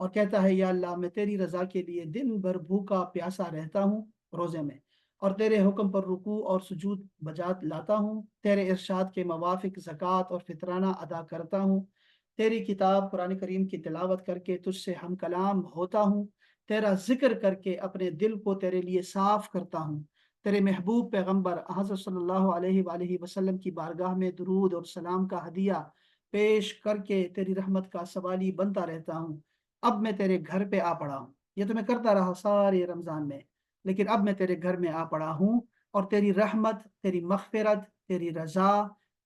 اور کہتا ہے یا اللہ میں تیری رضا کے لیے دن بھر بھوکا پیاسا رہتا ہوں روزے میں، اور تیرے حکم پر رکوع اور سجود بجات لاتا ہوں، تیرے ارشاد کے موافق زکوٰۃ اور فطرانہ ادا کرتا ہوں، تیری کتاب قرآن کریم کی تلاوت کر کے تجھ سے ہم کلام ہوتا ہوں، تیرا ذکر کر کے اپنے دل کو تیرے لیے صاف کرتا ہوں، تیرے محبوب پیغمبر حضرت صلی اللہ علیہ وآلہ وسلم کی بارگاہ میں درود اور سلام کا ہدیہ پیش کر کے تیری رحمت کا سوالی بنتا رہتا ہوں۔ اب میں تیرے گھر پہ آ پڑا ہوں، یہ تو میں کرتا رہا سارے رمضان میں، لیکن اب میں تیرے گھر میں آ پڑا ہوں، اور تیری رحمت، تیری مغفرت، تیری رضا،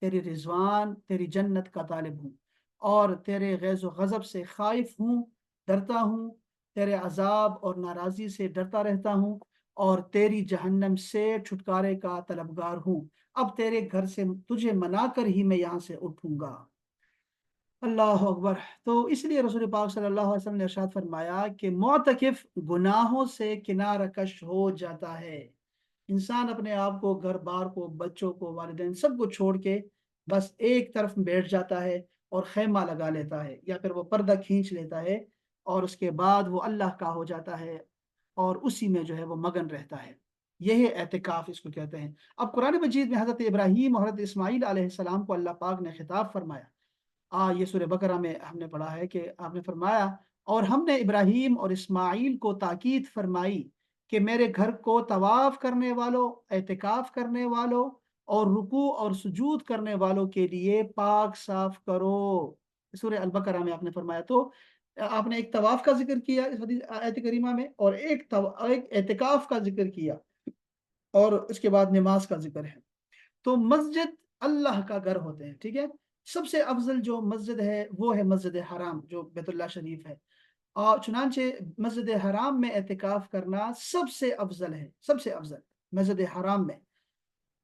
تیری رضوان، تیری جنت کا طالب ہوں، اور تیرے غیظ و غضب سے خائف ہوں، ڈرتا ہوں، تیرے عذاب اور ناراضی سے ڈرتا رہتا ہوں، اور تیری جہنم سے چھٹکارے کا طلبگار ہوں۔ اب تیرے گھر سے تجھے منا کر ہی میں یہاں سے اٹھوں گا۔ اللہ اکبر۔ تو اس لیے رسول پاک صلی اللہ علیہ وسلم نے ارشاد فرمایا کہ معتکف گناہوں سے کنارہ کش ہو جاتا ہے۔ انسان اپنے آپ کو، گھر بار کو، بچوں کو، والدین سب کو چھوڑ کے بس ایک طرف بیٹھ جاتا ہے اور خیمہ لگا لیتا ہے، یا پھر وہ پردہ کھینچ لیتا ہے، اور اس کے بعد وہ اللہ کا ہو جاتا ہے اور اسی میں جو ہے وہ مگن رہتا ہے۔ یہی اعتکاف اس کو کہتے ہیں۔ اب قرآن مجید میں حضرت ابراہیم اور حضرت اسماعیل علیہ السلام کو اللہ پاک نے خطاب فرمایا۔ یہ سورہ بقرہ میں ہم نے پڑھا ہے کہ آپ نے فرمایا، اور ہم نے ابراہیم اور اسماعیل کو تاکید فرمائی کہ میرے گھر کو طواف کرنے والوں، اعتکاف کرنے والوں اور رکوع اور سجود کرنے والوں کے لیے پاک صاف کرو۔ سورہ البقرہ میں آپ نے فرمایا۔ تو آپ نے ایک طواف کا ذکر کیا اس آیت کریمہ میں، اور ایک اعتکاف کا ذکر کیا، اور اس کے بعد نماز کا ذکر ہے۔ تو مسجد اللہ کا گھر ہوتے ہیں، ٹھیک ہے۔ سب سے افضل جو مسجد ہے وہ ہے مسجد حرام جو بیت اللہ شریف ہے، اور چنانچہ مسجد حرام میں اعتکاف کرنا سب سے افضل ہے، سب سے افضل مسجد حرام میں۔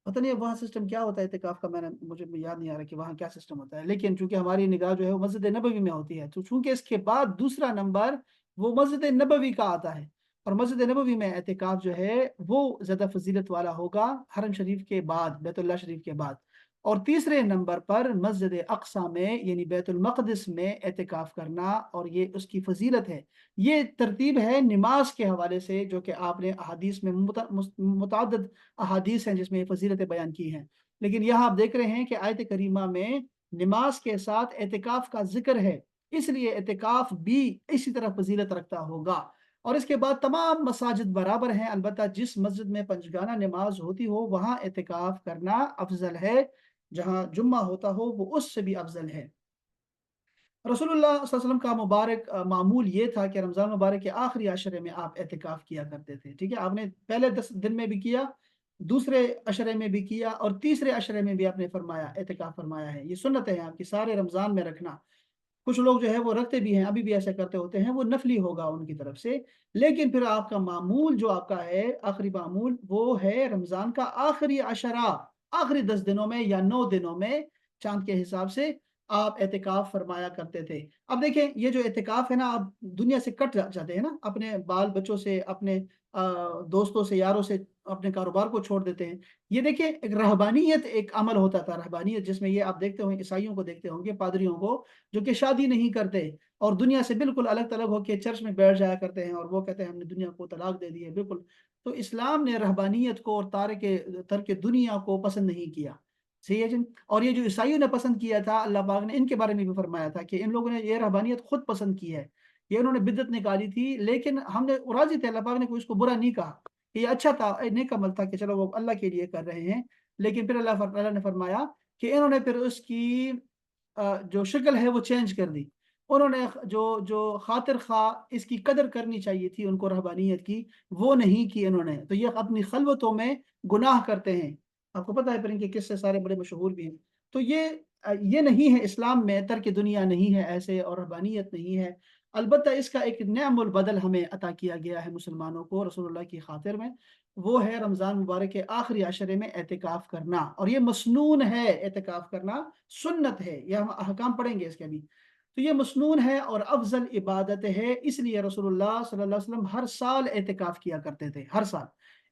پتہ نہیں وہاں سسٹم کیا ہوتا ہے اعتکاف کا، مجھے یاد نہیں آ رہا کہ وہاں کیا سسٹم ہوتا ہے، لیکن چونکہ ہماری نگاہ جو ہے وہ مسجد نبوی میں ہوتی ہے، تو چونکہ اس کے بعد دوسرا نمبر وہ مسجد نبوی کا آتا ہے، اور مسجد نبوی میں اعتکاف جو ہے وہ زیادہ فضیلت والا ہوگا حرم شریف کے بعد، بیت اللہ شریف کے بعد۔ اور تیسرے نمبر پر مسجد اقصی میں یعنی بیت المقدس میں اعتکاف کرنا، اور یہ اس کی فضیلت ہے۔ یہ ترتیب ہے نماز کے حوالے سے، جو کہ آپ نے احادیث میں متعدد احادیث ہیں جس میں یہ فضیلتیں بیان کی ہیں، لیکن یہاں آپ دیکھ رہے ہیں کہ آیت کریمہ میں نماز کے ساتھ اعتکاف کا ذکر ہے، اس لیے اعتکاف بھی اسی طرح فضیلت رکھتا ہوگا۔ اور اس کے بعد تمام مساجد برابر ہیں، البتہ جس مسجد میں پنجگانہ نماز ہوتی ہو وہاں اعتکاف کرنا افضل ہے، جہاں جمعہ ہوتا ہو وہ اس سے بھی افضل ہے۔ رسول اللہ صلی اللہ علیہ وسلم کا مبارک معمول یہ تھا کہ رمضان مبارک کے آخری عشرے میں آپ اعتکاف کیا کرتے تھے، ٹھیک ہے۔ آپ نے پہلے 10 دن میں بھی کیا، دوسرے عشرے میں بھی کیا، اور تیسرے عشرے میں بھی آپ نے فرمایا، اعتکاف فرمایا ہے۔ یہ سنت ہے آپ کی سارے رمضان میں رکھنا۔ کچھ لوگ جو ہے وہ رکھتے بھی ہیں، ابھی بھی ایسا کرتے ہوتے ہیں، وہ نفلی ہوگا ان کی طرف سے، لیکن پھر آپ کا معمول جو آپ کا ہے آخری معمول وہ ہے رمضان کا آخری عشرہ، آخری 10 دنوں میں یا 9 دنوں میں چاند کے حساب سے آپ اعتکاف فرمایا کرتے تھے۔ اب دیکھیں یہ جو اعتکاف ہے نا، آپ دنیا سے کٹ جاتے ہیں نا، اپنے بال بچوں سے، اپنے دوستوں سے، یاروں سے، اپنے کاروبار کو چھوڑ دیتے ہیں۔ یہ دیکھیں ایک رہبانیت، ایک عمل ہوتا تھا رہبانیت، جس میں یہ آپ دیکھتے ہوں گے عیسائیوں کو، دیکھتے ہوں گے پادریوں کو جو کہ شادی نہیں کرتے اور دنیا سے بالکل الگ تلگ ہو کے چرچ میں بیٹھ جایا کرتے ہیں، اور وہ کہتے ہیں ہم نے دنیا کو طلاق دے دی ہے، بالکل۔ تو اسلام نے رہبانیت کو اور ترک دنیا کو پسند نہیں کیا، صحیح ہے جن۔ اور یہ جو عیسائیوں نے پسند کیا تھا، اللہ پاک نے ان کے بارے میں بھی فرمایا تھا کہ ان لوگوں نے یہ رہبانیت خود پسند کی ہے، یہ انہوں نے بدعت نکالی تھی، لیکن ہم نے راضی تھے، اللہ پاک نے کوئی اس کو برا نہیں کہا، یہ اچھا تھا، نیک عمل تھا کہ چلو وہ اللہ کے لیے کر رہے ہیں۔ لیکن پھر اللہ نے فرمایا کہ انہوں نے پھر اس کی جو شکل ہے وہ چینج کر دی، انہوں نے جو خاطر خواہ اس کی قدر کرنی چاہیے تھی ان کو رہبانیت کی، وہ نہیں کی انہوں نے، تو یہ اپنی خلوتوں میں گناہ کرتے ہیں۔ آپ کو پتہ ہے پھر ان کے قصے سارے بڑے مشہور بھی ہیں۔ تو یہ نہیں ہے اسلام میں، ترک دنیا نہیں ہے ایسے، اور رہبانیت نہیں ہے، البتہ اس کا ایک نعم البدل ہمیں عطا کیا گیا ہے مسلمانوں کو رسول اللہ کی خاطر میں، وہ ہے رمضان مبارک کے آخری عشرے میں اعتکاف کرنا، اور یہ مسنون ہے، اعتکاف کرنا سنت ہے، یہ ہم احکام پڑھیں گے اس کے بھی۔ تو یہ مسنون ہے اور افضل عبادت ہے، اس لیے رسول اللہ صلی اللہ علیہ وسلم ہر سال اعتکاف کیا کرتے تھے، ہر سال۔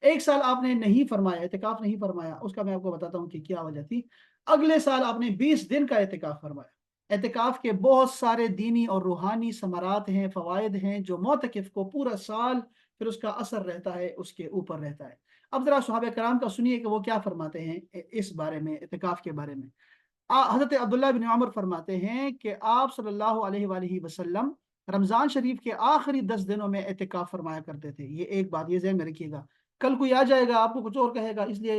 ایک سال آپ نے نہیں فرمایا، اعتکاف نہیں فرمایا، اس کا میں آپ کو بتاتا ہوں کہ کیا وجہ تھی۔ اگلے سال آپ نے 20 دن کا اعتکاف فرمایا، اعتکاف کے بہت سارے دینی اور روحانی ثمرات ہیں، فوائد ہیں، جو معتکف کو پورا سال پھر اس کا اثر رہتا ہے، اس کے اوپر رہتا ہے۔ اب ذرا صحابہ کرام کا سنیے کہ وہ کیا فرماتے ہیں اس بارے میں، اعتکاف کے بارے میں۔ حضرت عبداللہ بن عمر فرماتے ہیں کہ آپ صلی اللہ علیہ وآلہ وسلم رمضان شریف کے آخری 10 دنوں میں اعتکاف فرمایا کرتے تھے۔ یہ ایک بات یہ ذہن میں رکھیے گا، کل کوئی آ جائے گا آپ کو کچھ اور کہے گا، اس لیے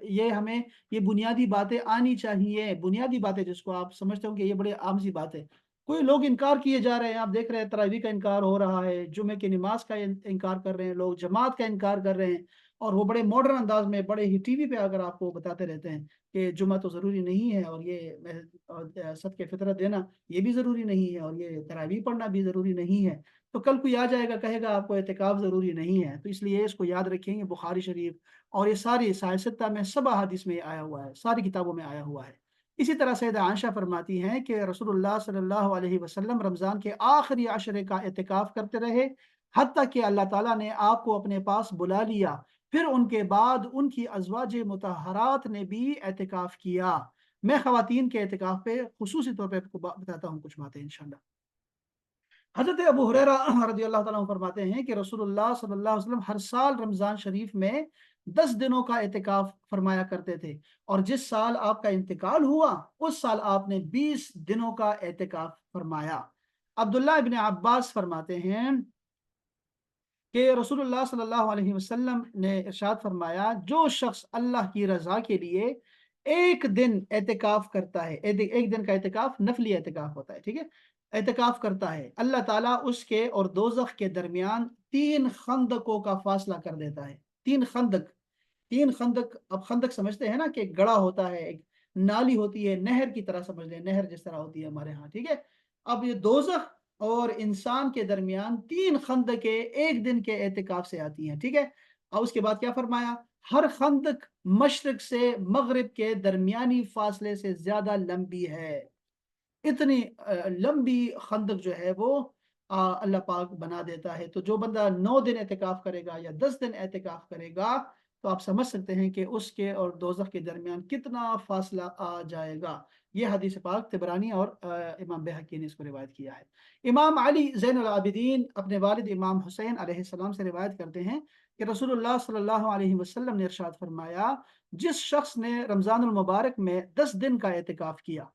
یہ ہمیں یہ بنیادی باتیں آنی چاہیے، بنیادی باتیں جس کو آپ سمجھتے ہو کہ یہ بڑے عام سی بات ہے۔ کوئی لوگ انکار کیے جا رہے ہیں، آپ دیکھ رہے ہیں تراویح کا انکار ہو رہا ہے، جمعے کی نماز کا انکار کر رہے ہیں لوگ، جماعت کا انکار کر رہے ہیں، اور وہ بڑے ماڈرن انداز میں بڑے ہی ٹی وی پہ اگر آپ کو بتاتے رہتے ہیں کہ جمعہ تو ضروری نہیں ہے، اور یہ صدقہ فطرت دینا یہ بھی ضروری نہیں ہے، اور یہ تراویح پڑھنا بھی ضروری نہیں ہے، تو کل کوئی آ جائے گا کہے گا آپ کو اعتکاف ضروری نہیں ہے۔ تو اس لیے اس کو یاد رکھیں گے، بخاری شریف اور یہ ساری سائنستہ میں سب احادیث میں آیا ہوا ہے، ساری کتابوں میں آیا ہوا ہے۔ اسی طرح سیدہ عائشہ فرماتی ہیں کہ رسول اللہ صلی اللہ علیہ وسلم رمضان کے آخری عشرے کا اعتکاف کرتے رہے، حتیٰ کہ اللہ تعالیٰ نے آپ کو اپنے پاس بلا لیا، پھر ان کے بعد ان کی ازواج مطہرات نے بھی اعتکاف کیا۔ میں خواتین کے اعتکاف پہ خصوصی طور پہ آپ کو بتاتا ہوں کچھ باتیں انشاءاللہ۔ حضرت ابو ہریرہ رضی اللہ تعالیٰ عنہ فرماتے ہیں کہ رسول اللہ صلی اللہ علیہ وسلم ہر سال رمضان شریف میں 10 دنوں کا اعتکاف فرمایا کرتے تھے، اور جس سال آپ کا انتقال ہوا اس سال آپ نے 20 دنوں کا اعتکاف فرمایا۔ عبداللہ ابن عباس فرماتے ہیں کہ رسول اللہ صلی اللہ علیہ وسلم نے ارشاد فرمایا، جو شخص اللہ کی رضا کے لیے ایک دن اعتکاف کرتا ہے، ایک دن کا اعتکاف نفلی اعتکاف ہوتا ہے، ٹھیک ہے، اعتکاف کرتا ہے، اللہ تعالیٰ اس کے اور دوزخ کے درمیان 3 خندقوں کا فاصلہ کر دیتا ہے۔ 3 خندق، 3 خندق، اب خندق سمجھتے ہیں نا کہ ایک گڑھا ہوتا ہے، ایک نالی ہوتی ہے، نہر کی طرح سمجھ لیں، نہر جس طرح ہوتی ہے ہمارے ہاں، ٹھیک ہے۔ اب یہ دوزخ اور انسان کے درمیان 3 خندقیں ایک دن کے اعتکاف سے آتی ہیں، ٹھیک ہے۔ اور اس کے بعد کیا فرمایا، ہر خندق مشرق سے مغرب کے درمیانی فاصلے سے زیادہ لمبی ہے۔ اتنی لمبی خندق جو ہے وہ اللہ پاک بنا دیتا ہے۔ تو جو بندہ 9 دن اعتکاف کرے گا یا 10 دن اعتکاف کرے گا تو آپ سمجھ سکتے ہیں کہ اس کے اور دوزخ کے درمیان کتنا فاصلہ آ جائے گا۔ یہ حدیث پاک طبرانی اور امام بہقی نے اس کو روایت کیا ہے۔ امام علی زین العابدین اپنے والد امام حسین علیہ السلام سے روایت کرتے ہیں کہ رسول اللہ صلی اللہ علیہ وسلم نے ارشاد فرمایا، جس شخص نے رمضان المبارک میں 10 دن کا اعتکاف کیا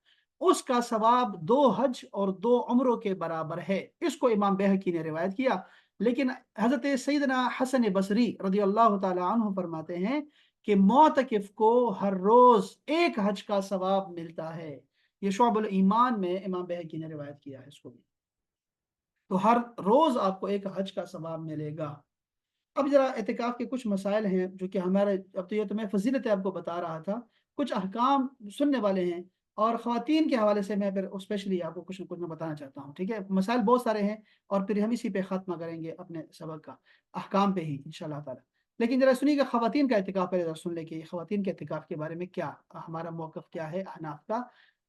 اس کا ثواب 2 حج اور 2 عمروں کے برابر ہے۔ اس کو امام بہقی نے روایت کیا، لیکن حضرت سیدنا حسن بصری رضی اللہ تعالی عنہ فرماتے ہیں کہ معتکف کو ہر روز 1 حج کا ثواب ملتا ہے۔ یہ شعب الایمان میں امام بہقی نے روایت کیا ہے اس کو بھی۔ تو ہر روز آپ کو 1 حج کا ثواب ملے گا۔ اب ذرا اعتکاف کے کچھ مسائل ہیں جو کہ ہمارے، اب تو یہ تو میں فضیلت آپ کو بتا رہا تھا، کچھ احکام سننے والے ہیں، اور خواتین کے حوالے سے میں پھر اسپیشلی آپ کو کچھ نہ کچھ میں بتانا چاہتا ہوں، ٹھیک ہے۔ مسائل بہت سارے ہیں اور پھر ہم اسی پہ ختمہ کریں گے اپنے سبق کا، احکام پہ ہی انشاءاللہ تعالی۔ لیکن ذرا سنیے کہ خواتین کا اعتکاف پہلے ذرا سن لیں کہ خواتین کے اعتکاف کے بارے میں کیا ہمارا موقف کیا ہے احناف کا۔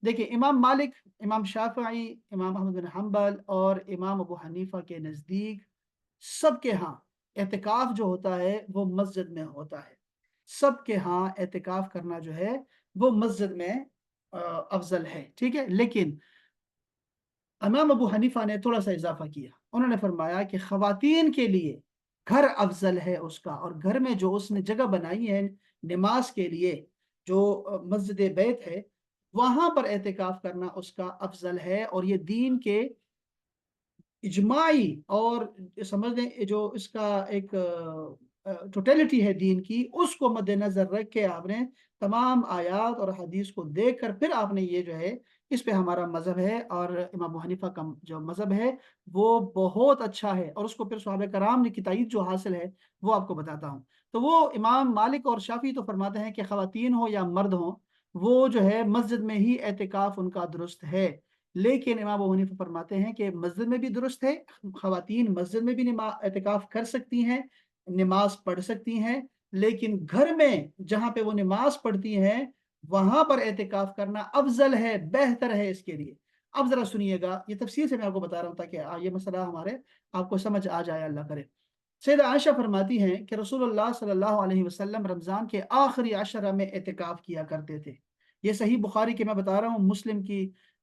دیکھیں، امام مالک، امام شافعی، امام احمد بن حنبل اور امام ابو حنیفہ کے نزدیک سب کے ہاں اعتکاف جو ہوتا ہے وہ مسجد میں ہوتا ہے۔ سب کے ہاں اعتکاف کرنا جو ہے وہ مسجد میں افضل ہے، ٹھیک ہے۔ لیکن امام ابو حنیفہ نے تھوڑا سا اضافہ کیا، انہوں نے فرمایا کہ خواتین کے لیے گھر افضل ہے اس کا، اور گھر میں جو اس نے جگہ بنائی ہے نماز کے لیے، جو مسجد بیت ہے، وہاں پر اعتکاف کرنا اس کا افضل ہے، اور یہ دین کے اجماعی اور سمجھ لیں جو اس کا ایک ٹوٹیلٹی ہے دین کی، اس کو مد نظر رکھ کے آپ نے تمام آیات اور حدیث کو دیکھ کر پھر آپ نے یہ جو ہے اس پہ ہمارا مذہب ہے، اور امام ابو حنیفہ کا جو مذہب ہے وہ بہت اچھا ہے، اور اس کو پھر صحابہ کرام نے کی تائید جو حاصل ہے وہ آپ کو بتاتا ہوں۔ تو وہ امام مالک اور شافعی تو فرماتے ہیں کہ خواتین ہو یا مرد ہو، وہ جو ہے مسجد میں ہی اعتکاف ان کا درست ہے، لیکن امام ابو حنیفہ فرماتے ہیں کہ مسجد میں بھی درست ہے، خواتین مسجد میں بھی اعتکاف کر سکتی ہیں، نماز پڑھ سکتی ہیں، لیکن گھر میں جہاں پہ وہ نماز پڑھتی ہیں وہاں پر اعتکاف کرنا افضل ہے، بہتر ہے اس کے لیے۔ اب ذرا سنیے گا، یہ تفصیل سے میں آپ کو بتا رہا ہوں تاکہ یہ مسئلہ ہمارے آپ کو سمجھ آ جائے، اللہ کرے۔ سیدہ عائشہ فرماتی ہیں کہ رسول اللہ صلی اللہ علیہ وسلم رمضان کے آخری عشرہ میں اعتکاف کیا کرتے تھے۔ یہ صحیح بخاری کے میں بتا رہا ہوں، مسلم کی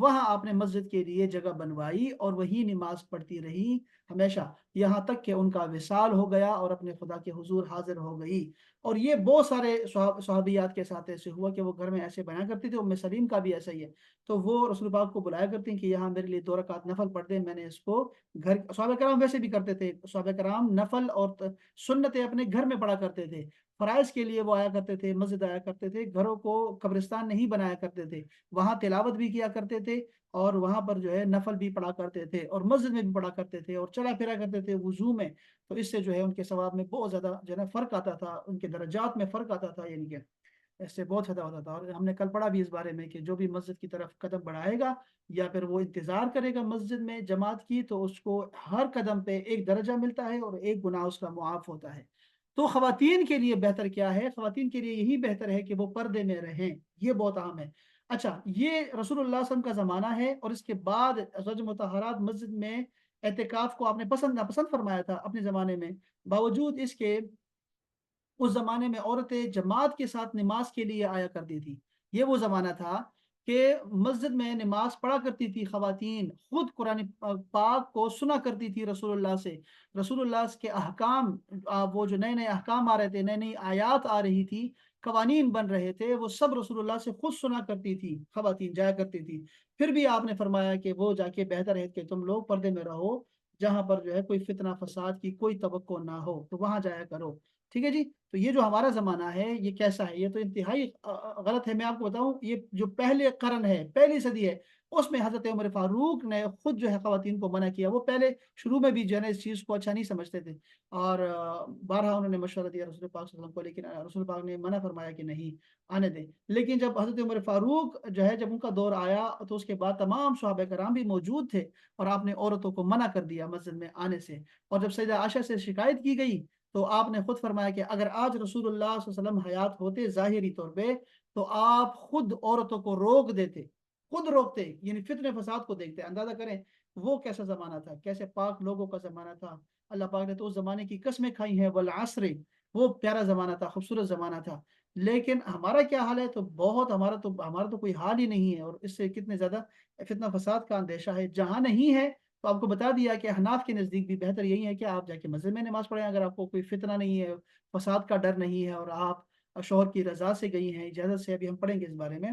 وہاں آپ نے مسجد کے لیے جگہ بنوائی اور وہی نماز پڑھتی رہی ہمیشہ، یہاں تک کہ ان کا وصال ہو گیا اور اپنے خدا کے حضور حاضر ہو گئی۔ اور یہ بہت سارے صحابیات کے ساتھ ایسے ہوا کہ وہ گھر میں ایسے بیان کرتی تھی، ام سلیم کا بھی ایسا ہی ہے۔ تو وہ رسول پاک کو بلایا کرتی ہیں کہ یہاں میرے لیے 2 رکعت نفل پڑھ دیں، میں نے اس کو گھر، صحابہ کرام ویسے بھی کرتے تھے، صحابہ کرام نفل اور سنتیں اپنے گھر میں پڑھا کرتے تھے، فرائض کے لیے وہ آیا کرتے تھے، مسجد آیا کرتے تھے، گھروں کو قبرستان نہیں بنایا کرتے تھے، وہاں تلاوت بھی کیا کرتے تھے اور وہاں پر جو ہے نفل بھی پڑھا کرتے تھے اور مسجد میں بھی پڑھا کرتے تھے اور چلا پھرا کرتے تھے وضو میں۔ تو اس سے جو ہے ان کے ثواب میں بہت زیادہ جو ہے نا فرق آتا تھا، ان کے درجات میں فرق آتا تھا، یعنی کہ اس سے بہت زیادہ ہوتا تھا۔ اور ہم نے کل پڑھا بھی اس بارے میں کہ جو بھی مسجد کی طرف قدم بڑھائے گا یا پھر وہ انتظار کرے گا مسجد میں جماعت کی، تو اس کو ہر قدم پہ ایک درجہ ملتا ہے اور ایک گناہ اس کا معاف ہوتا ہے۔ تو خواتین کے لیے بہتر کیا ہے؟ خواتین کے لیے یہی بہتر ہے کہ وہ پردے میں رہیں، یہ بہت اہم ہے۔ اچھا، یہ رسول اللہ صلی اللہ علیہ وسلم کا زمانہ ہے اور اس کے بعد ازواج مطہرات مسجد میں اعتکاف کو آپ نے پسند ناپسند فرمایا تھا اپنے زمانے میں، باوجود اس کے اس زمانے میں عورتیں جماعت کے ساتھ نماز کے لیے آیا کرتی تھی۔ یہ وہ زمانہ تھا کہ مسجد میں نماز پڑھا کرتی تھی خواتین، خود قرآن پاک کو سنا کرتی تھی رسول اللہ سے، رسول اللہ کے احکام، وہ جو نئے نئے احکام آ رہے تھے، نئی نئی آیات آ رہی تھی، قوانین بن رہے تھے، وہ سب رسول اللہ سے خود سنا کرتی تھی، خواتین جایا کرتی تھی۔ پھر بھی آپ نے فرمایا کہ وہ جا کے بہتر ہے کہ تم لوگ پردے میں رہو، جہاں پر جو ہے کوئی فتنہ فساد کی کوئی توقع نہ ہو، تو وہاں جایا کرو۔ ٹھیک ہے جی۔ تو یہ جو ہمارا زمانہ ہے یہ کیسا ہے؟ یہ تو انتہائی غلط ہے۔ میں آپ کو بتاؤں، یہ جو پہلے قرن ہے، پہلی صدی ہے، اس میں حضرت عمر فاروق نے خود جو ہے خواتین کو منع کیا۔ وہ پہلے شروع میں بھی جو ہے نا اس چیز کو اچھا نہیں سمجھتے تھے اور بارہا انہوں نے مشورہ دیا رسول پاک صلی اللہ علیہ وسلم کو، لیکن رسول پاک نے منع فرمایا کہ نہیں آنے دیں۔ لیکن جب حضرت عمر فاروق جو ہے، جب ان کا دور آیا تو اس کے بعد تمام صحابہ کرام بھی موجود تھے اور آپ نے عورتوں کو منع کر دیا مسجد میں آنے سے۔ اور جب سیدہ عائشہ سے شکایت کی گئی تو آپ نے خود فرمایا کہ اگر آج رسول اللہ صلی اللہ علیہ وسلم حیات ہوتے ظاہری طور پہ تو آپ خود عورتوں کو روک دیتے، خود روکتے، یعنی فتنے فساد کو دیکھتے۔ اندازہ کریں وہ کیسا زمانہ تھا، کیسے پاک لوگوں کا زمانہ تھا۔ اللہ پاک نے تو اس زمانے کی قسمیں کھائی ہیں، والعصر، وہ پیارا زمانہ تھا، خوبصورت زمانہ تھا۔ لیکن ہمارا کیا حال ہے؟ تو بہت، ہمارا تو کوئی حال ہی نہیں ہے، اور اس سے کتنے زیادہ فتنہ فساد کا اندیشہ ہے۔ جہاں نہیں ہے تو آپ کو بتا دیا کہ حناف کے نزدیک بھی بہتر یہی ہے کہ آپ جا کے مسجد میں نماز پڑھیں، اگر آپ کو کوئی فتنہ نہیں ہے، فساد کا ڈر نہیں ہے، اور آپ شوہر کی رضا سے گئی ہیں، اجازت سے، ابھی ہم پڑھیں گے اس بارے میں،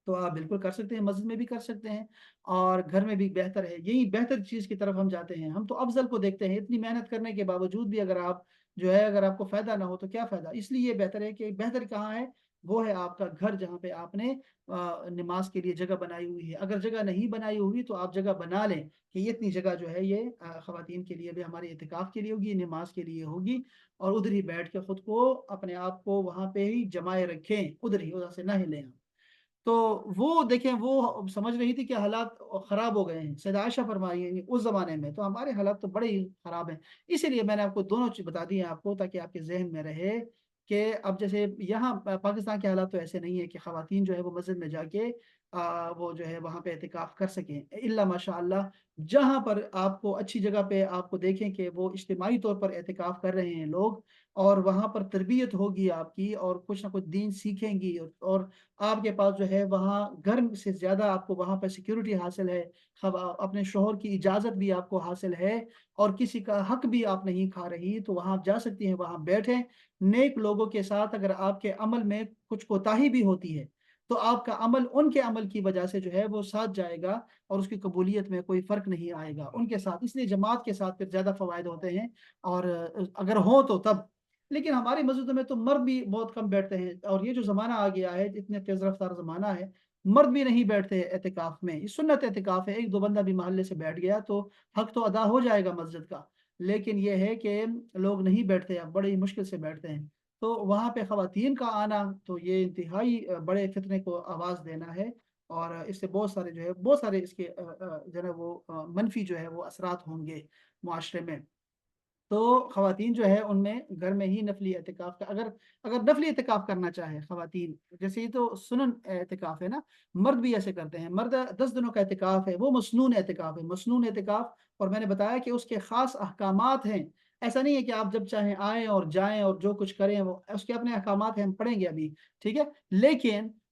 تو آپ بالکل کر سکتے ہیں، مسجد میں بھی کر سکتے ہیں اور گھر میں بھی بہتر ہے۔ یہی بہتر چیز کی طرف ہم جاتے ہیں۔ ہم تو افضل کو دیکھتے ہیں، اتنی محنت کرنے کے باوجود بھی اگر آپ جو ہے، اگر آپ کو فائدہ نہ ہو تو کیا فائدہ؟ اس لیے یہ بہتر ہے کہ بہتر کہاں ہے؟ وہ ہے آپ کا گھر، جہاں پہ آپ نے نماز کے لیے جگہ بنائی ہوئی ہے۔ اگر جگہ نہیں بنائی ہوگی تو آپ جگہ بنا لیں کہ یہ اتنی جگہ جو ہے یہ خواتین کے لیے بھی، ہمارے اعتکاف کے لیے ہوگی، نماز کے لیے ہوگی، اور ادھر ہی بیٹھ کے خود کو، اپنے آپ کو وہاں پہ ہی جمائے رکھیں، ادھر ہی، ادھر سے نہ ہلیں آپ۔ تو وہ دیکھیں، وہ سمجھ رہی تھی کہ حالات خراب ہو گئے ہیں، سیدہ عائشہ فرمائی ہیں اس زمانے میں، تو ہمارے حالات تو بڑے ہی خراب ہیں۔ اسی لیے میں نے آپ کو دونوں چیز بتا دی ہیں آپ کو، تاکہ آپ کے ذہن میں رہے کہ اب جیسے یہاں پاکستان کے حالات تو ایسے نہیں ہے کہ خواتین جو ہے وہ مسجد میں جا کے وہ جو ہے وہاں پہ اعتکاف کر سکیں، الا ماشاء اللہ جہاں پر آپ کو اچھی جگہ پہ آپ کو دیکھیں کہ وہ اجتماعی طور پر اعتکاف کر رہے ہیں لوگ، اور وہاں پر تربیت ہوگی آپ کی، اور کچھ نہ کچھ دین سیکھیں گی، اور آپ کے پاس جو ہے وہاں گھر سے زیادہ آپ کو وہاں پہ سیکیورٹی حاصل ہے، اپنے شوہر کی اجازت بھی آپ کو حاصل ہے، اور کسی کا حق بھی آپ نہیں کھا رہی، تو وہاں آپ جا سکتی ہیں، وہاں بیٹھیں نیک لوگوں کے ساتھ۔ اگر آپ کے عمل میں کچھ کوتاہی بھی ہوتی ہے تو آپ کا عمل ان کے عمل کی وجہ سے جو ہے وہ ساتھ جائے گا، اور اس کی قبولیت میں کوئی فرق نہیں آئے گا ان کے ساتھ۔ اس لیے جماعت کے ساتھ پھر زیادہ فوائد ہوتے ہیں، اور اگر ہوں تو تب۔ لیکن ہماری مسجدوں میں تو مرد بھی بہت کم بیٹھتے ہیں، اور یہ جو زمانہ آ گیا ہے، اتنے تیز رفتار زمانہ ہے، مرد بھی نہیں بیٹھتے اعتکاف میں۔ یہ سنت اعتکاف ہے، ایک دو بندہ بھی محلے سے بیٹھ گیا تو حق تو ادا ہو جائے گا مسجد کا، لیکن یہ ہے کہ لوگ نہیں بیٹھتے، اب بڑی مشکل سے بیٹھتے ہیں۔ تو وہاں پہ خواتین کا آنا تو یہ انتہائی بڑے فتنے کو آواز دینا ہے، اور اس سے بہت سارے جو ہے، بہت سارے اس کے جو ہے وہ منفی جو ہے وہ اثرات ہوں گے معاشرے میں۔ تو خواتین جو ہے ان میں گھر میں ہی نفلی اعتکاف کا، اگر نفلی اعتکاف کرنا چاہے خواتین، جیسے یہ تو سنن اعتکاف ہے نا، مرد بھی ایسے کرتے ہیں، مرد 10 دنوں کا اعتکاف ہے، وہ مسنون اعتکاف ہے، مسنون اعتکاف۔ اور میں نے بتایا کہ اس کے خاص احکامات ہیں، ایسا نہیں ہے کہ آپ جب چاہیں آئیں اور جائیں اور جو کچھ کریں، وہ اس کے اپنے احکامات ہیں، ہم پڑھیں گے ابھی، ٹھیک ہے۔ لیکن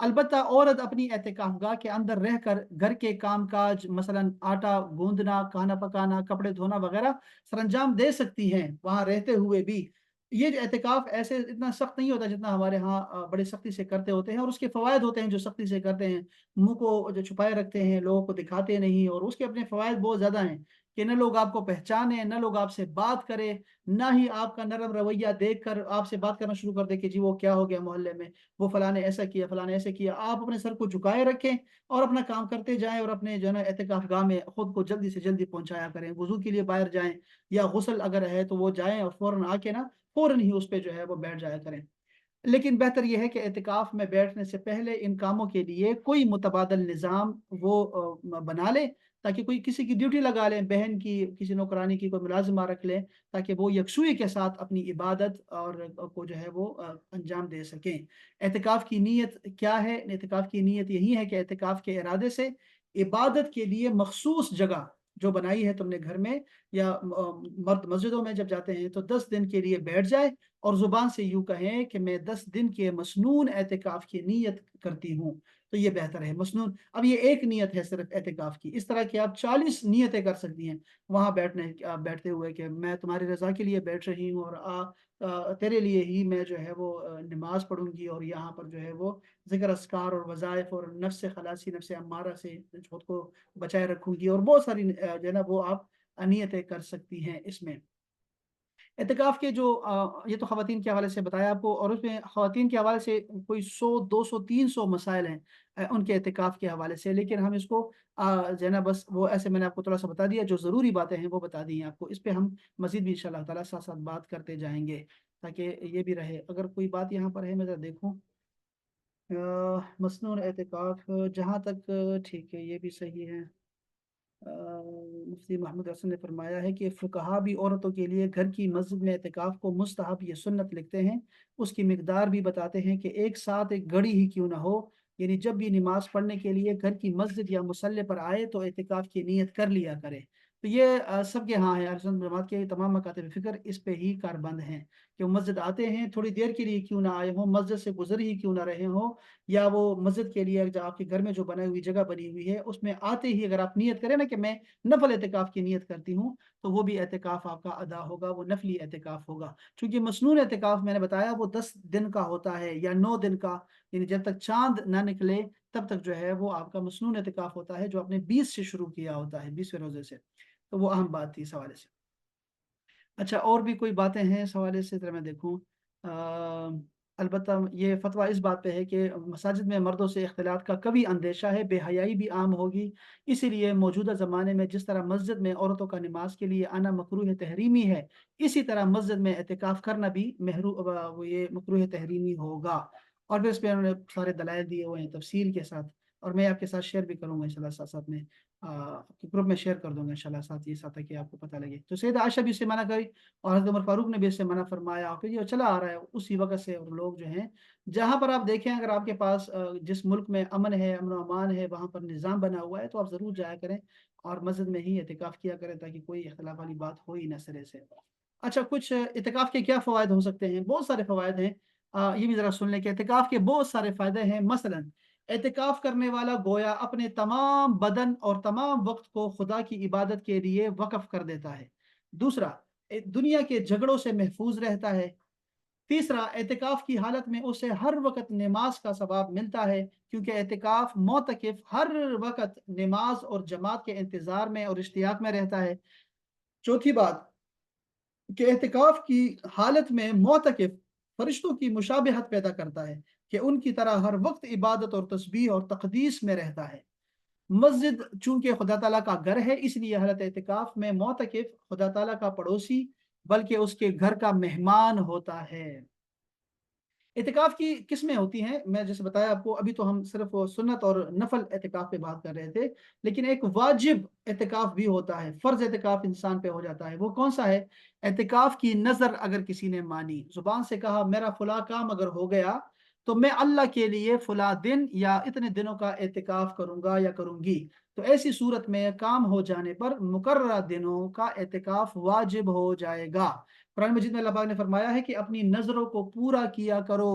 البتہ عورت اپنی اعتکاف گاہ کے اندر رہ کر گھر کے کام کاج مثلا آٹا گوندنا، کھانا پکانا، کپڑے دھونا وغیرہ سر انجام دے سکتی ہیں وہاں رہتے ہوئے بھی۔ یہ جو اعتکاف ایسے اتنا سخت نہیں ہوتا جتنا ہمارے ہاں بڑے سختی سے کرتے ہوتے ہیں، اور اس کے فوائد ہوتے ہیں جو سختی سے کرتے ہیں، منہ کو جو چھپائے رکھتے ہیں، لوگوں کو دکھاتے نہیں، اور اس کے اپنے فوائد بہت زیادہ ہیں کہ نہ لوگ آپ کو پہچانے، نہ لوگ آپ سے بات کرے، نہ ہی آپ کا نرم رویہ دیکھ کر آپ سے بات کرنا شروع کر دے کہ جی وہ کیا ہو گیا محلے میں، وہ فلاں نے ایسا کیا، فلاں نے ایسا کیا۔ آپ اپنے سر کو جھکائے رکھیں اور اپنا کام کرتے جائیں، اور اپنے جو ہے نا اعتکاف گاہ میں خود کو جلدی سے جلدی پہنچایا کریں۔ وضو کے لیے باہر جائیں یا غسل اگر ہے تو وہ جائیں اور فوراً آ کے نا فوراً ہی اس پہ جو ہے وہ بیٹھ جایا کریں۔ لیکن بہتر یہ ہے کہ اعتکاف میں بیٹھنے سے پہلے ان کاموں کے لیے کوئی متبادل نظام وہ بنا لے، تاکہ کوئی کسی کی ڈیوٹی لگا لیں، بہن کی، کسی نوکرانی کی کوئی ملازمہ رکھ لیں، تاکہ وہ یکسوئی کے ساتھ اپنی عبادت اور کو جو ہے وہ انجام دے سکیں۔ اعتکاف کی نیت کیا ہے؟ اعتکاف کی نیت یہی ہے کہ اعتکاف کے ارادے سے عبادت کے لیے مخصوص جگہ جو بنائی ہے تم نے گھر میں یا مرد مسجدوں میں جب جاتے ہیں تو 10 دن کے لیے بیٹھ جائے اور زبان سے یوں کہیں کہ میں 10 دن کے مسنون اعتکاف کی نیت کرتی ہوں، تو یہ بہتر ہے۔ مسنون، اب یہ ایک نیت ہے صرف اعتکاف کی، اس طرح کی آپ 40 نیتیں کر سکتی ہیں وہاں بیٹھتے ہوئے کہ میں تمہاری رضا کے لیے بیٹھ رہی ہوں، اور تیرے لیے ہی میں جو ہے وہ نماز پڑھوں گی، اور یہاں پر جو ہے وہ ذکر اذکار اور وظائف اور نفس خلاصی، نفس امارہ سے خود کو بچائے رکھوں گی، اور بہت ساری جو ہے نا وہ آپ نیتیں کر سکتی ہیں اس میں۔ اعتکاف کے جو یہ تو خواتین کے حوالے سے بتایا آپ کو، اور اس میں خواتین کے حوالے سے کوئی 100 200 300 مسائل ہیں ان کے اعتکاف کے حوالے سے، لیکن ہم اس کو جو ہے نا بس وہ ایسے میں نے آپ کو تھوڑا سا بتا دیا، جو ضروری باتیں ہیں وہ بتا دی ہیں آپ کو، اس پہ ہم مزید بھی انشاءاللہ تعالیٰ ساتھ ساتھ بات کرتے جائیں گے تاکہ یہ بھی رہے۔ اگر کوئی بات یہاں پر ہے میں ذرا دیکھوں، مصنون اعتکاف جہاں تک ٹھیک ہے، یہ بھی صحیح ہے۔ مفتی محمد حسن نے فرمایا ہے کہ فقہا بھی عورتوں کے لیے گھر کی مسجد میں اعتکاف کو مستحب یہ سنت لکھتے ہیں، اس کی مقدار بھی بتاتے ہیں کہ ایک ساتھ ایک گھڑی ہی کیوں نہ ہو، یعنی جب بھی نماز پڑھنے کے لیے گھر کی مسجد یا مصلی پر آئے تو اعتکاف کی نیت کر لیا کرے۔ تو یہ سب کے ہاں ہے، اہل سنت جماعت کے تمام مکاتب فکر اس پہ ہی کاربند ہیں کہ وہ مسجد آتے ہیں تھوڑی دیر کے لیے کیوں نہ آئے ہوں، مسجد سے گزر ہی کیوں نہ رہے ہوں، یا وہ مسجد کے لیے جو آپ کے گھر میں جو بنائی ہوئی جگہ بنی ہوئی ہے اس میں آتے ہی اگر آپ نیت کریں نا کہ میں نفل اعتکاف کی نیت کرتی ہوں، تو وہ بھی اعتکاف آپ کا ادا ہوگا، وہ نفلی اعتکاف ہوگا۔ چونکہ مسنون اعتکاف میں نے بتایا وہ 10 دن کا ہوتا ہے یا 9 دن کا، یعنی جب تک چاند نہ نکلے تب تک جو ہے وہ آپ کا مسنون اعتکاف ہوتا ہے، جو آپ نے 20 سے شروع کیا ہوتا ہے، 20ویں روزے سے۔ تو وہ اہم بات تھی اس حوالے سے۔ اچھا، اور بھی کوئی باتیں ہیں اس حوالے سے ذرا میں دیکھوں۔ البتہ یہ فتویٰ اس بات پہ ہے کہ مساجد میں مردوں سے اختلاط کا کبھی اندیشہ ہے، بے حیائی بھی عام ہوگی، اسی لیے موجودہ زمانے میں جس طرح مسجد میں عورتوں کا نماز کے لیے آنا مکروہ تحریمی ہے، اسی طرح مسجد میں اعتکاف کرنا بھی یہ مکروہ تحریمی ہوگا۔ اور پھر اس پہ انہوں نے سارے دلائل دیے ہوئے ہیں تفصیل کے ساتھ، اور میں آپ کے ساتھ شیئر بھی کروں گا انشاءاللہ ساتھ ساتھ میں گروپ میں شیئر کر دوں گا انشاءاللہ ساتھ یہ ساتھ کہ آپ کو پتہ لگے۔ تو سید عائشہ بھی اس سے منع کری، اور حضرت عمر فاروق نے بھی اس سے منع فرمایا، اور پھر یہ چلا آ رہا ہے اسی وقت سے۔ اور لوگ جو ہیں جہاں پر آپ دیکھیں، اگر آپ کے پاس جس ملک میں امن ہے، امن و امان ہے، وہاں پر نظام بنا ہوا ہے، تو آپ ضرور جایا کریں اور مسجد میں ہی اعتکاف کیا کریں تاکہ کوئی اختلاف والی بات ہو ہی نہ سرے سے۔ اچھا، کچھ اعتکاف کے کیا فوائد ہو سکتے ہیں؟ بہت سارے فوائد ہیں، یہ بھی ذرا سن لیں کہ اعتکاف کے بہت سارے فائدے ہیں۔ مثلا اعتکاف کرنے والا گویا اپنے تمام بدن اور تمام وقت کو خدا کی عبادت کے لیے وقف کر دیتا ہے۔ دوسرا، دنیا کے جھگڑوں سے محفوظ رہتا ہے۔ تیسرا، اعتکاف کی حالت میں اسے ہر وقت نماز کا ثواب ملتا ہے، کیونکہ اعتکاف معتکف ہر وقت نماز اور جماعت کے انتظار میں اور اشتیاق میں رہتا ہے۔ چوتھی بات کہ اعتکاف کی حالت میں معتکف فرشتوں کی مشابہت پیدا کرتا ہے کہ ان کی طرح ہر وقت عبادت اور تسبیح اور تقدیس میں رہتا ہے۔ مسجد چونکہ خدا تعالیٰ کا گھر ہے، اس لیے حالت اعتکاف میں معتکف خدا تعالیٰ کا پڑوسی بلکہ اس کے گھر کا مہمان ہوتا ہے۔ اعتکاف کی قسمیں ہوتی ہیں، میں جیسے بتایا آپ کو، ابھی تو ہم صرف سنت اور نفل اعتکاف پہ بات کر رہے تھے، لیکن ایک واجب اعتکاف بھی ہوتا ہے، فرض اعتکاف انسان پہ ہو جاتا ہے۔ وہ کون سا ہے؟ اعتکاف کی نظر اگر کسی نے مانی، زبان سے کہا میرا فلاں کام اگر ہو گیا تو میں اللہ کے لیے فلاں دن یا اتنے دنوں کا اعتکاف کروں گا یا کروں گی، تو ایسی صورت میں کام ہو جانے پر مقررہ دنوں کا اعتکاف واجب ہو جائے گا۔ قرآن مجید میں اللہ پاک نے فرمایا ہے کہ اپنی نظروں کو پورا کیا کرو،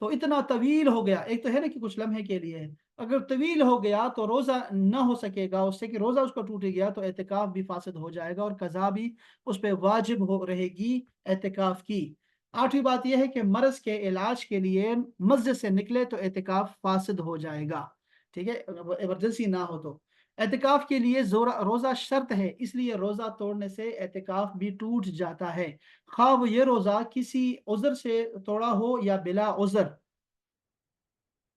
تو اتنا طویل ہو گیا، ایک تو ہے نا کہ کچھ لمحے کے لیے ہے، اگر طویل ہو گیا تو روزہ نہ ہو سکے گا اس سے، کہ روزہ اس کو ٹوٹ گیا تو اعتکاف بھی فاسد ہو جائے گا اور قضا بھی اس پہ واجب ہو رہے گی اعتکاف کی۔ آٹھویں بات یہ ہے کہ مرض کے علاج کے لیے مسجد سے نکلے تو اعتکاف فاسد ہو جائے گا، ٹھیک ہے، ایمرجنسی نہ ہو تو۔ اعتکاف کے لیے روزہ شرط ہے، اس لیے روزہ توڑنے سے اعتکاف بھی ٹوٹ جاتا ہے، خواہ وہ یہ روزہ کسی عذر سے توڑا ہو یا بلا عذر،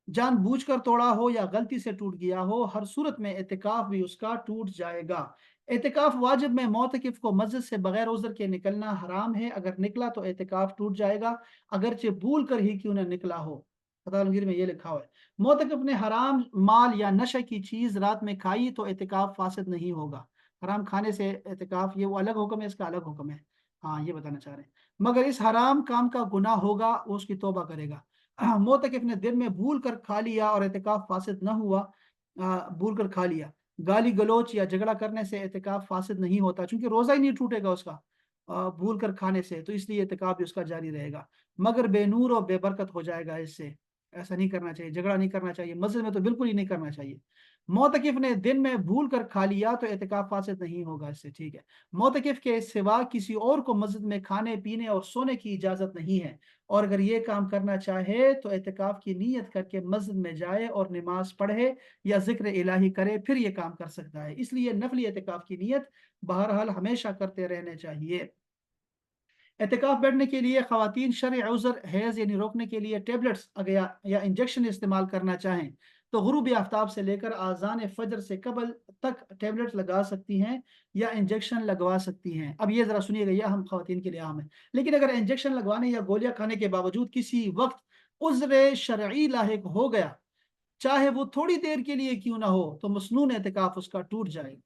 جان بوجھ کر توڑا ہو یا غلطی سے ٹوٹ گیا ہو، ہر صورت میں اعتکاف بھی اس کا ٹوٹ جائے گا۔ اعتکاف واجب میں معتکف کو مسجد سے بغیر عذر کے نکلنا حرام ہے، اگر نکلا تو اعتکاف ٹوٹ جائے گا، اگرچہ بھول کر ہی کیوں نہ نکلا ہو۔ فتح الگیر میں یہ لکھا ہوا ہے، معتکف نے حرام مال یا نشے کی چیز رات میں کھائی تو اعتکاف فاسد نہیں ہوگا۔ حرام کھانے سے اعتکاف، یہ وہ الگ حکم ہے، اس کا الگ حکم ہے، ہاں یہ بتانا چاہ رہے ہیں، مگر اس حرام کام کا گناہ ہوگا، وہ اس کی توبہ کرے گا۔ معتکف نے دن میں بھول کر کھا لیا اور اعتکاف فاسد نہ ہوا، بھول کر کھا لیا، گالی گلوچ یا جھگڑا کرنے سے اعتکاف فاسد نہیں ہوتا، چونکہ روزہ ہی نہیں ٹوٹے گا اس کا بھول کر کھانے سے، تو اس لیے اعتکاف بھی اس کا جاری رہے گا، مگر بے نور اور بے برکت ہو جائے گا اس سے۔ ایسا نہیں کرنا چاہیے، جھگڑا نہیں کرنا چاہیے، مسجد میں تو بالکل ہی نہیں کرنا چاہیے۔ معتکف نے دن میں بھول کر کھا لیا تو اعتکاف فاسد نہیں ہوگا اس سے، ٹھیک ہے۔ معتکف کے سوا کسی اور کو مسجد میں کھانے پینے اور سونے کی اجازت نہیں ہے، اور اگر یہ کام کرنا چاہے تو اعتکاف کی نیت کر کے مسجد میں جائے اور نماز پڑھے یا ذکر الہی کرے، پھر یہ کام کر سکتا ہے، اس لیے نفلی اعتکاف کی نیت بہرحال ہمیشہ کرتے رہنے چاہیے۔ اعتکاف بیٹھنے کے لیے خواتین شرع عذر حیض یعنی روکنے کے لیے ٹیبلٹس یا انجیکشن استعمال کرنا چاہیں تو غروب آفتاب سے لے کر آذان فجر سے قبل تک ٹیبلٹس لگا سکتی ہیں یا انجیکشن لگوا سکتی ہیں۔ اب یہ ذرا سنیے گا، یہ ہم خواتین کے لیے عام ہے، لیکن اگر انجیکشن لگوانے یا گولیاں کھانے کے باوجود کسی وقت عذر شرعی لاحق ہو گیا، چاہے وہ تھوڑی دیر کے لیے کیوں نہ ہو، تو مسنون اعتکاف اس کا ٹوٹ جائے گا۔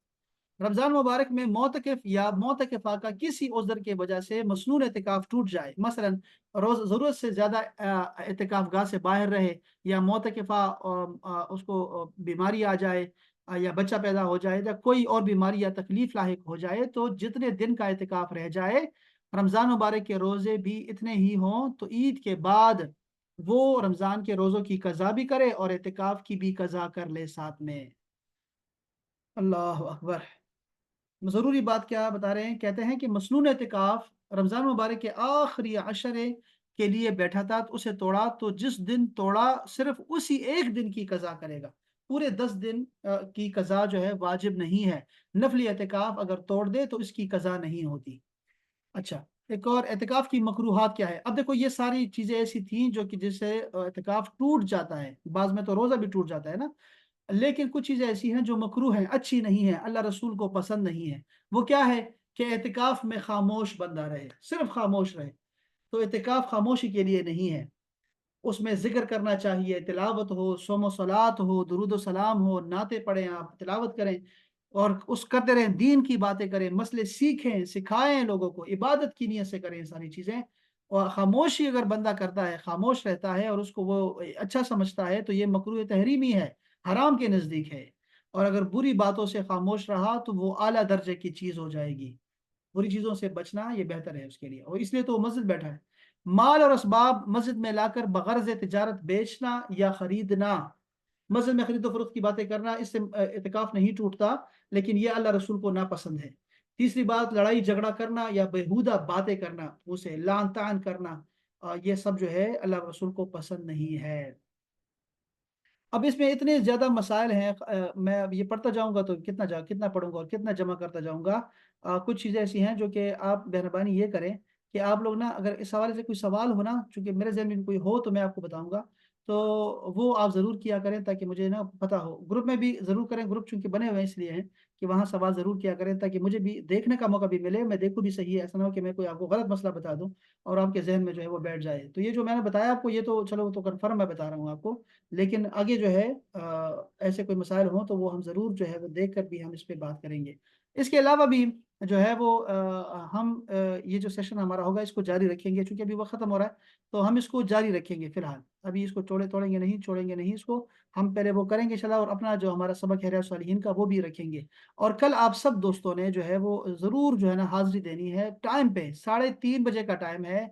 رمضان مبارک میں معتکف یا معتکفہ کا کسی عذر کے وجہ سے مسنون اعتکاف ٹوٹ جائے، مثلا روز ضرورت سے زیادہ اعتکاف گاہ سے باہر رہے، یا معتکفہ اس کو بیماری آ جائے، یا بچہ پیدا ہو جائے، یا کوئی اور بیماری یا تکلیف لاحق ہو جائے، تو جتنے دن کا اعتکاف رہ جائے، رمضان مبارک کے روزے بھی اتنے ہی ہوں، تو عید کے بعد وہ رمضان کے روزوں کی قضا بھی کرے اور اعتکاف کی بھی قضا کر لے ساتھ میں۔ اللہ اکبر۔ ضروری بات کیا بتا رہے ہیں، کہتے ہیں کہ مسنون اعتکاف رمضان مبارک کے آخری عشرے کے لیے بیٹھا تھا تو اسے توڑا، تو جس دن توڑا صرف اسی ایک دن کی قضا کرے گا، پورے 10 دن کی قضا جو ہے واجب نہیں ہے، نفلی اعتکاف اگر توڑ دے تو اس کی قضا نہیں ہوتی۔ اچھا، ایک اور اعتکاف کی مکروہات کیا ہے؟ اب دیکھو یہ ساری چیزیں ایسی تھیں جو کہ جس سے اعتکاف ٹوٹ جاتا ہے، بعض میں تو روزہ بھی ٹوٹ جاتا ہے نا، لیکن کچھ چیزیں ایسی ہیں جو مکروہ ہیں، اچھی نہیں ہیں، اللہ رسول کو پسند نہیں ہے۔ وہ کیا ہے کہ اعتکاف میں خاموش بندہ رہے، صرف خاموش رہے، تو اعتکاف خاموشی کے لیے نہیں ہے، اس میں ذکر کرنا چاہیے، تلاوت ہو، صوم و صلات ہو، درود و سلام ہو، نعتیں پڑھیں، آپ تلاوت کریں اور اس کرتے رہیں، دین کی باتیں کریں، مسئلے سیکھیں، سکھائیں لوگوں کو، عبادت کی نیت سے کریں یہ ساری چیزیں۔ اور خاموشی اگر بندہ کرتا ہے، خاموش رہتا ہے اور اس کو وہ اچھا سمجھتا ہے، تو یہ مکروہ تحریمی ہے، حرام کے نزدیک ہے، اور اگر بری باتوں سے خاموش رہا تو وہ اعلیٰ درجے کی چیز ہو جائے گی، بری چیزوں سے بچنا یہ بہتر ہے اس کے لیے، اور اس لیے تو وہ مسجد بیٹھا ہے۔ مال اور اسباب مسجد میں لا کر بغرض تجارت بیچنا یا خریدنا، مسجد میں خرید و فروخت کی باتیں کرنا، اس سے اعتکاف نہیں ٹوٹتا، لیکن یہ اللہ رسول کو ناپسند ہے۔ تیسری بات، لڑائی جھگڑا کرنا یا بےہودہ باتیں کرنا، اسے لعن طعن کرنا، یہ سب جو ہے اللہ رسول کو پسند نہیں ہے۔ اب اس میں اتنے زیادہ مسائل ہیں، میں اب یہ پڑھتا جاؤں گا تو کتنا پڑھوں گا اور کتنا جمع کرتا جاؤں گا۔ کچھ چیزیں ایسی ہیں جو کہ آپ مہربانی یہ کریں کہ آپ لوگ نا، اگر اس حوالے سے کوئی سوال ہو نا، چونکہ میرے ذہن میں بھی کوئی ہو تو میں آپ کو بتاؤں گا، تو وہ آپ ضرور کیا کریں تاکہ مجھے نا پتہ ہو، گروپ میں بھی ضرور کریں، گروپ چونکہ بنے ہوئے ہیں اس لیے ہیں کہ وہاں سوال ضرور کیا کریں تاکہ مجھے بھی دیکھنے کا موقع بھی ملے، میں دیکھوں بھی صحیح ہے، ایسا نہ ہو کہ میں کوئی آپ کو غلط مسئلہ بتا دوں اور آپ کے ذہن میں جو ہے وہ بیٹھ جائے۔ تو یہ جو میں نے بتایا آپ کو، یہ تو چلو تو کنفرم میں بتا رہا ہوں آپ کو، لیکن آگے جو ہے ایسے کوئی مسائل ہوں تو وہ ہم ضرور جو ہے وہ دیکھ کر بھی ہم اس پہ بات کریں گے۔ اس کے علاوہ بھی جو ہے وہ ہم یہ جو سیشن ہمارا ہوگا اس کو جاری رکھیں گے، چونکہ ابھی وقت ختم ہو رہا ہے تو ہم اس کو جاری رکھیں گے فی الحال، ابھی اس کو چھوڑیں گے نہیں اس کو، ہم پہلے وہ کریں گے انشاءاللہ، اور اپنا جو ہمارا سبق ہے ریاض الصالحین کا وہ بھی رکھیں گے۔ اور کل آپ سب دوستوں نے جو ہے وہ ضرور جو ہے نا حاضری دینی ہے ٹائم پہ، 3:30 بجے کا ٹائم ہے،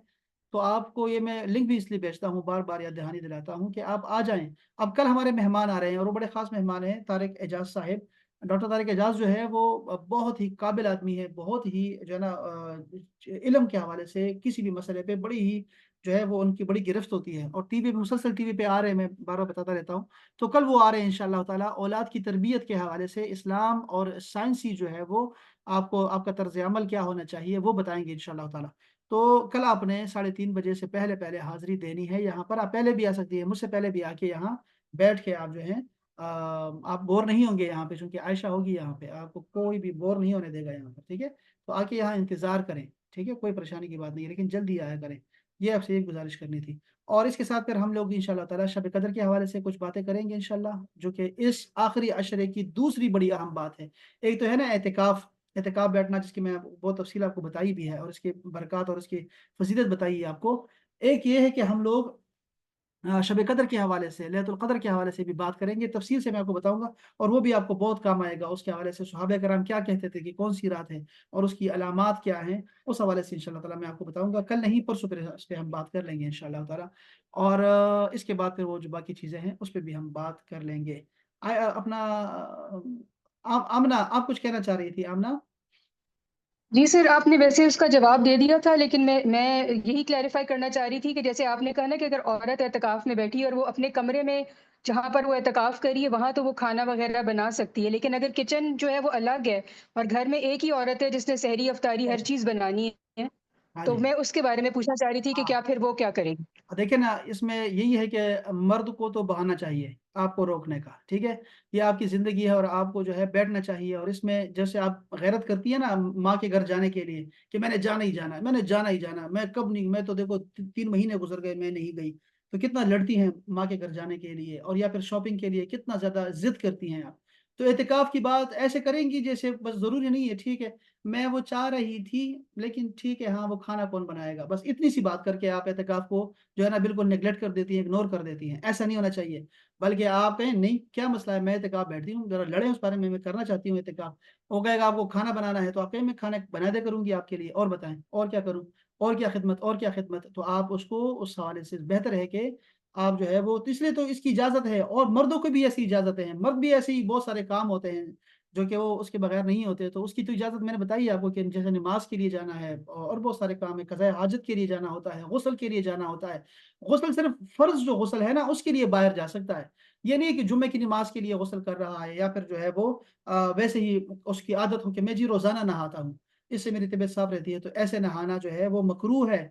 تو آپ کو یہ میں لنک بھی اس لیے بھیجتا ہوں، بار بار یاد دہانی دلاتا ہوں کہ آپ آ جائیں۔ اب کل ہمارے مہمان آ رہے ہیں اور وہ بڑے خاص مہمان ہیں، طارق اعجاز صاحب۔ ڈاکٹر طارق اعجاز جو ہے وہ بہت ہی قابل آدمی ہے، بہت ہی جو ہے نا علم کے حوالے سے کسی بھی مسئلے پہ بڑی ہی جو ہے وہ ان کی بڑی گرفت ہوتی ہے، اور ٹی وی مسلسل ٹی وی پہ آ رہے ہیں، میں بار بار بتاتا رہتا ہوں۔ تو کل وہ آ رہے ہیں انشاءاللہ تعالیٰ، اولاد کی تربیت کے حوالے سے اسلام اور سائنسی جو ہے وہ آپ کو آپ کا طرز عمل کیا ہونا چاہیے وہ بتائیں گے انشاءاللہ تعالیٰ۔ تو کل آپ نے 3:30 بجے سے پہلے پہلے حاضری دینی ہے یہاں پر۔ آپ پہلے بھی آ سکتی ہیں، مجھ سے پہلے بھی آ کے یہاں بیٹھ کے آپ جو ہیں آپ بور نہیں ہوں گے یہاں پہ، چونکہ عائشہ ہوگی یہاں پہ، آپ کو کوئی بھی بور نہیں ہونے دے گا یہاں پر، ٹھیک ہے؟ تو آ کے یہاں انتظار کریں، ٹھیک ہے؟ کوئی پریشانی کی بات نہیں ہے، لیکن جلدی آیا کریں، یہ آپ سے ایک گزارش کرنی تھی۔ اور اس کے ساتھ پھر ہم لوگ انشاءاللہ تعالیٰ شب قدر کے حوالے سے کچھ باتیں کریں گے انشاءاللہ، جو کہ اس آخری عشرے کی دوسری بڑی اہم بات ہے۔ ایک تو ہے نا اعتکاف، اعتکاف بیٹھنا، جس کی میں بہت تفصیل آپ کو بتائی بھی ہے، اور اس کی برکات اور اس کی فضیلت بتائی ہے آپ کو۔ ایک یہ ہے کہ ہم لوگ شب قدر کے حوالے سے، لیلۃ القدر کے حوالے سے بھی بات کریں گے، تفصیل سے میں آپ کو بتاؤں گا، اور وہ بھی آپ کو بہت کام آئے گا۔ اس کے حوالے سے صحابہ کرام کیا کہتے تھے کہ کون سی رات ہے اور اس کی علامات کیا ہیں، اس حوالے سے انشاءاللہ تعالیٰ میں آپ کو بتاؤں گا، کل نہیں پرسوں پھر اس پہ ہم بات کر لیں گے انشاءاللہ تعالیٰ۔ اور اس کے بعد پھر وہ جو باقی چیزیں ہیں اس پہ بھی ہم بات کر لیں گے۔ اپنا آمنہ، آپ کچھ کہنا چاہ رہی تھی آمنہ؟ جی سر، آپ نے ویسے اس کا جواب دے دیا تھا، لیکن میں یہی کلیریفائی کرنا چاہ رہی تھی کہ جیسے آپ نے کہا نا کہ اگر عورت اعتکاف میں بیٹھی اور وہ اپنے کمرے میں جہاں پر وہ اعتکاف کری ہے وہاں تو وہ کھانا وغیرہ بنا سکتی ہے، لیکن اگر کچن جو ہے وہ الگ ہے اور گھر میں ایک ہی عورت ہے جس نے سحری افطاری ہر چیز بنانی ہے، ہاں تو جی، میں اس کے بارے میں پوچھنا چاہ رہی تھی کہ ہاں، کیا پھر وہ کیا کرے گی؟ دیکھیں نا، اس میں یہی ہے کہ مرد کو تو بہانا چاہیے آپ کو روکنے کا، ٹھیک ہے؟ یہ آپ کی زندگی ہے اور آپ کو جو ہے بیٹھنا چاہیے، اور اس میں جیسے آپ غیرت کرتی ہے نا ماں کے گھر جانے کے لیے کہ میں نے جانا ہی جانا ہے، میں نے جانا ہی جانا ہے، میں کب نہیں، میں تو دیکھو 3 مہینے گزر گئے میں نہیں گئی، تو کتنا لڑتی ہیں ماں کے گھر جانے کے لیے، اور یا پھر شاپنگ کے لیے کتنا زیادہ ضد کرتی ہیں آپ۔ تو اعتکاف کی بات ایسے کریں گی جیسے بس ضروری نہیں ہے، ٹھیک ہے میں وہ چاہ رہی تھی لیکن ٹھیک ہے، ہاں وہ کھانا کون بنائے گا، بس اتنی سی بات کر کے آپ اعتکاف کو جو ہے نا بالکل نیگلیکٹ کر دیتی ہیں، اگنور کر دیتی ہیں۔ ایسا نہیں ہونا چاہیے، بلکہ آپ کہیں نہیں کیا مسئلہ ہے، میں اعتکاف بیٹھتی ہوں، ذرا لڑیں اس بارے میں کرنا چاہتی ہوں اعتکاف۔ وہ کہے گا آپ کو کھانا بنانا ہے تو آپ کہیں میں کھانا بنا دے کروں گی آپ کے لیے، اور بتائیں اور کیا کروں، اور کیا خدمت، اور کیا خدمت۔ تو آپ اس کو اس حوالے سے بہتر ہے کہ آپ جو ہے وہ، تو اس لیے تو اس کی اجازت ہے، اور مردوں کو بھی ایسی اجازتیں ہیں، مرد بھی ایسے ہی بہت سارے کام ہوتے ہیں جو کہ وہ اس کے بغیر نہیں ہوتے، تو اس کی تو اجازت میں نے بتائی ہے آپ کو کہ جیسے نماز کے لیے جانا ہے، اور بہت سارے کام ہے، قضاء حاجت کے لیے جانا ہوتا ہے، غسل کے لیے جانا ہوتا ہے۔ غسل صرف فرض جو غسل ہے نا اس کے لیے باہر جا سکتا ہے، یہ نہیں کہ جمعے کی نماز کے لیے غسل کر رہا ہے، یا پھر جو ہے وہ ویسے ہی اس کی عادت ہو کہ میں جی روزانہ نہاتا ہوں، اس سے میری طبیعت صاف رہتی ہے، تو ایسے نہانا جو ہے وہ مکروہ ہے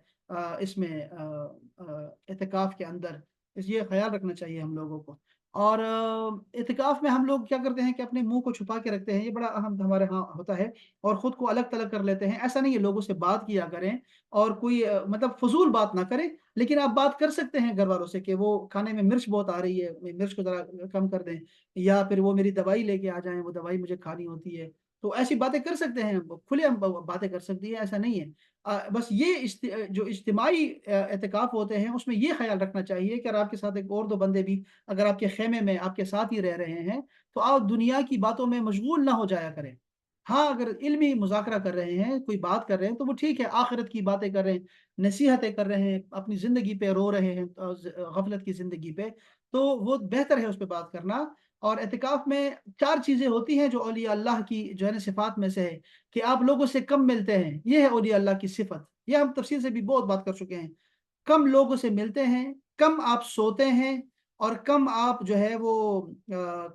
اس میں اعتکاف کے اندر، اس یہ خیال رکھنا چاہیے ہم لوگوں کو۔ اور اعتکاف میں ہم لوگ کیا کرتے ہیں کہ اپنے منہ کو چھپا کے رکھتے ہیں، یہ بڑا اہم ہمارے ہاں ہوتا ہے، اور خود کو الگ تلگ کر لیتے ہیں۔ ایسا نہیں ہے، لوگوں سے بات کیا کریں، اور کوئی مطلب فضول بات نہ کریں، لیکن آپ بات کر سکتے ہیں گھر والوں سے کہ وہ کھانے میں مرچ بہت آ رہی ہے، مرچ کو ذرا کم کر دیں، یا پھر وہ میری دوائی لے کے آ جائیں، وہ دوائی مجھے کھانی ہوتی ہے، تو ایسی باتیں کر سکتے ہیں، کھلے ہم باتیں کر سکتی ہیں، ایسا نہیں ہے۔ بس یہ جو اجتماعی اعتکاف ہوتے ہیں اس میں یہ خیال رکھنا چاہیے کہ اگر آپ کے ساتھ ایک اور دو بندے بھی اگر آپ کے خیمے میں آپ کے ساتھ ہی رہ رہے ہیں تو آپ دنیا کی باتوں میں مشغول نہ ہو جایا کریں۔ ہاں اگر علمی مذاکرہ کر رہے ہیں، کوئی بات کر رہے ہیں تو وہ ٹھیک ہے، آخرت کی باتیں کر رہے ہیں، نصیحتیں کر رہے ہیں، اپنی زندگی پہ رو رہے ہیں، غفلت کی زندگی پہ، تو وہ بہتر ہے اس پہ بات کرنا۔ اور اعتکاف میں 4 چیزیں ہوتی ہیں جو اولیاء اللہ کی جو ہے نا صفات میں سے ہے، کہ آپ لوگوں سے کم ملتے ہیں، یہ ہے اولیاء اللہ کی صفت، یہ ہم تفصیل سے بھی بہت بات کر چکے ہیں۔ کم لوگوں سے ملتے ہیں، کم آپ سوتے ہیں، اور کم آپ جو ہے وہ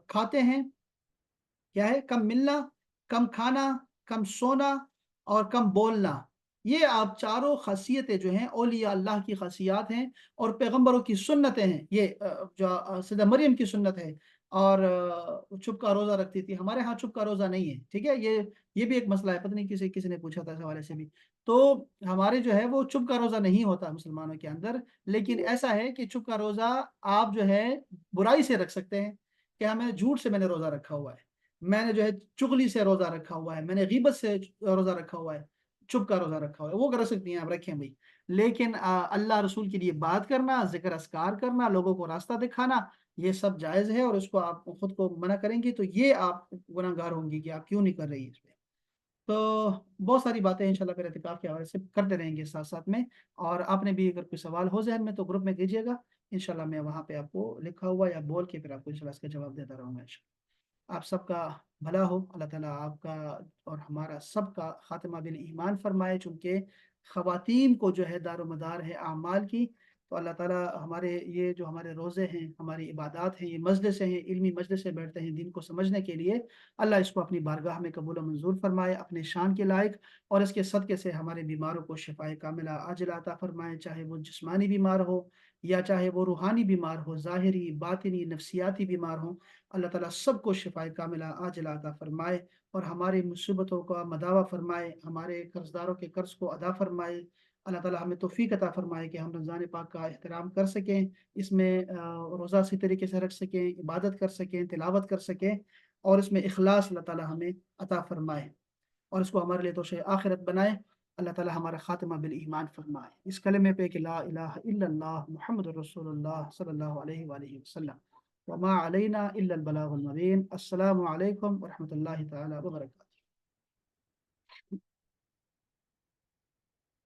کھاتے ہیں، کیا ہے، کم ملنا، کم کھانا، کم سونا، اور کم بولنا۔ یہ آپ چاروں خاصیتیں جو ہیں اولیاء اللہ کی خاصیات ہیں، اور پیغمبروں کی سنتیں ہیں، یہ جو سیدہ مریم کی سنت ہے، اور چھپ کا روزہ رکھتی تھی، ہمارے ہاں چھپ کا روزہ نہیں ہے، ٹھیک ہے، یہ بھی ایک مسئلہ ہے، پتہ نہیں کسی نے پوچھا تھا اس حوالے سے بھی۔ تو ہمارے جو ہے وہ چھپ کا روزہ نہیں ہوتا مسلمانوں کے اندر، لیکن ایسا ہے کہ چھپ کا روزہ آپ جو ہے برائی سے رکھ سکتے ہیں، کہ ہمیں جھوٹ سے میں نے روزہ رکھا ہوا ہے، میں نے جو ہے چغلی سے روزہ رکھا ہوا ہے، میں نے غیبت سے روزہ رکھا ہوا ہے، چھپ کا روزہ رکھا ہوا ہے، وہ کر سکتی ہیں آپ، رکھیں بھائی، لیکن اللہ رسول کے لیے بات کرنا، ذکر اذکار کرنا، لوگوں کو راستہ دکھانا، یہ سب جائز ہے، اور اس کو آپ خود کو منع کریں گی تو یہ آپ گناہ گار ہوں گی کہ آپ کیوں نہیں کر رہی اس پہ۔ تو بہت ساری باتیں انشاءاللہ پھر اعتکاف کے حوالے سے کرتے رہیں گے ساتھ ساتھ میں، اور آپ نے بھی اگر کوئی سوال ہو ذہن میں تو گروپ میں کیجیے گا، انشاءاللہ میں وہاں پہ آپ کو لکھا ہوا یا بول کے پھر آپ کو انشاءاللہ اس کا جواب دیتا رہوں گا انشاءاللہ۔ آپ سب کا بھلا ہو، اللہ تعالیٰ آپ کا اور ہمارا سب کا خاتمہ بالایمان فرمائے، چونکہ خواتین کو جو ہے دار و مدار ہے اعمال کی، تو اللہ تعالیٰ ہمارے یہ جو ہمارے روزے ہیں، ہماری عبادات ہیں، یہ مجلسیں ہیں، علمی مجلسیں بیٹھتے ہیں دین کو سمجھنے کے لیے، اللہ اس کو اپنی بارگاہ میں قبول و منظور فرمائے اپنے شان کے لائق، اور اس کے صدقے سے ہمارے بیماروں کو شفائے کاملہ عاجلہ عطا فرمائے، چاہے وہ جسمانی بیمار ہو یا چاہے وہ روحانی بیمار ہو، ظاہری باطنی نفسیاتی بیمار ہوں، اللہ تعالیٰ سب کو شفائے کاملہ عاجلہ عطا فرمائے، اور ہماری مصیبتوں کا مداوع فرمائے، ہمارے قرض داروں کے قرض کو ادا فرمائے، اللہ تعالیٰ ہمیں توفیق عطا فرمائے کہ ہم رمضان پاک کا احترام کر سکیں، اس میں روزہ اسی طریقے سے رکھ سکیں، عبادت کر سکیں، تلاوت کر سکیں، اور اس میں اخلاص اللہ تعالیٰ ہمیں عطا فرمائے، اور اس کو ہمارے لیے توشہ آخرت بنائے، اللہ تعالیٰ ہمارا خاتمہ بالایمان فرمائے۔ اس کلمے پہ کہ لا الہ الا اللہ محمد رسول اللہ صلی اللہ علیہ وآلہ وسلم، وما علینا الا البلاغ المبین۔ السلام علیکم ورحمۃ اللہ تعالیٰ وبرکاتہ۔